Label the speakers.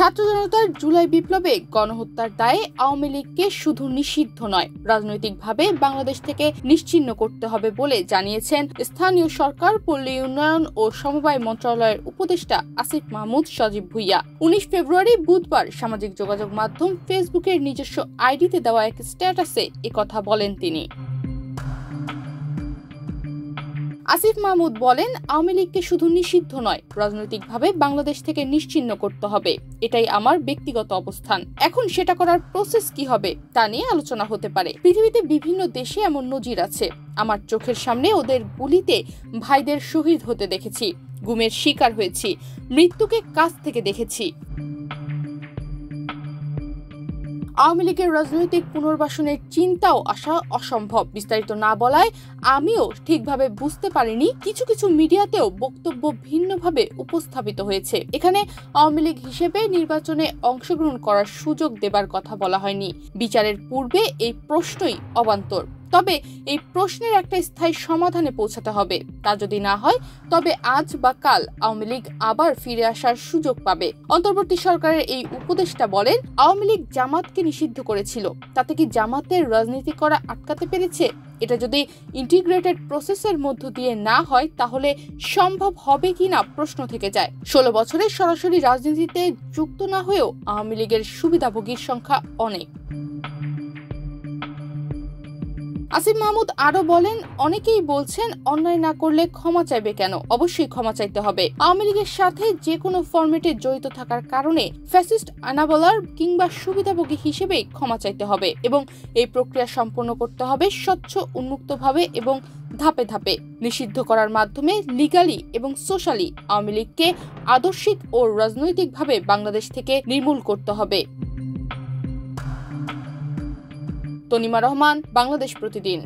Speaker 1: ছাত্র জনতার জুলাই বিপ্লবে গণহত্যার দায়ে আওয়ামী লীগকে শুধু নিষিদ্ধ নয়, রাজনৈতিকভাবে বাংলাদেশ থেকে নিশ্চিহ্ন করতে হবে বলে জানিয়েছেন স্থানীয় সরকার, পল্লী উন্নয়ন ও সমবায় মন্ত্রণালয়ের উপদেষ্টা আসিফ মাহমুদ সজীব ভুইয়া 19 ফেব্রুয়ারি বুধবার সামাজিক যোগাযোগ মাধ্যম ফেসবুকের নিজস্ব আইডিতে দেওয়া এক স্ট্যাটাসে একথা বলেন তিনি। আসিফ মাহমুদ বলেন, আওয়ামী লীগকে শুধু নিষিদ্ধ নয়, রাজনৈতিকভাবে বাংলাদেশ থেকে নিশ্চিহ্ন করতে হবে। এটাই আমার ব্যক্তিগত অবস্থান। এখন সেটা করার প্রসেস কি হবে তা নিয়ে আলোচনা হতে পারে। পৃথিবীতে বিভিন্ন দেশে এমন নজির আছে। আমার চোখের সামনে ওদের গুলিতে ভাইদের শহীদ হতে দেখেছি, গুমের শিকার হয়েছি, মৃত্যুকে কাছ থেকে দেখেছি। আওয়ামী লীগের রাজনৈতিক পুনর্বাসনের চিন্তাও আসা অসম্ভব। বিস্তারিত না বলায় আমিও ঠিকভাবে বুঝতে পারিনি। কিছু কিছু মিডিয়াতেও বক্তব্য ভিন্নভাবে উপস্থাপিত হয়েছে। এখানে আওয়ামী লীগ হিসেবে নির্বাচনে অংশগ্রহণ করার সুযোগ দেবার কথা বলা হয়নি। বিচারের পূর্বে এই প্রশ্নই অবান্তর। তবে এই প্রশ্নের একটা স্থায়ী সমাধানে পৌঁছাতে হবে। তা যদি না হয় তবে আজ বা কাল আওয়ামী লীগ আবার ফিরে আসার সুযোগ পাবে। অন্তর্বর্তী সরকারের এই উপদেষ্টা বলেন, আওয়ামী লীগ জামাতকে নিষিদ্ধ করেছিল, তাতে কি জামাতের রাজনীতি করা আটকাতে পেরেছে? এটা যদি ইন্টিগ্রেটেড প্রসেসের মধ্য দিয়ে না হয় তাহলে সম্ভব হবে কিনা প্রশ্ন থেকে যায়। 16 বছরের সরাসরি রাজনীতিতে যুক্ত না হয়েও আওয়ামী লীগের সুবিধাভোগীর সংখ্যা অনেক। আসিফ মাহমুদ আরো বলেন, অনেকেই বলছেন অন্যায় না করলে ক্ষমা চাইবে কেন? অবশ্যই ক্ষমা চাইতে হবে। আওয়ামী লীগের সাথে যে কোনো ফরম্যাটে জড়িত থাকার কারণে ফ্যাসিস্ট আনাবলার কিংবা সুবিধাভোগী হিসেবে ক্ষমা চাইতে হবে এবং এই প্রক্রিয়া সম্পন্ন করতে হবে স্বচ্ছ, উন্মুক্তভাবে এবং ধাপে ধাপে। নিষিদ্ধ করার মাধ্যমে লিগালি এবং সোশ্যালি আওয়ামী লীগকে আদর্শিক ও রাজনৈতিকভাবে বাংলাদেশ থেকে নির্মূল করতে হবে। তনিমা রহমান, বাংলাদেশ প্রতিদিন।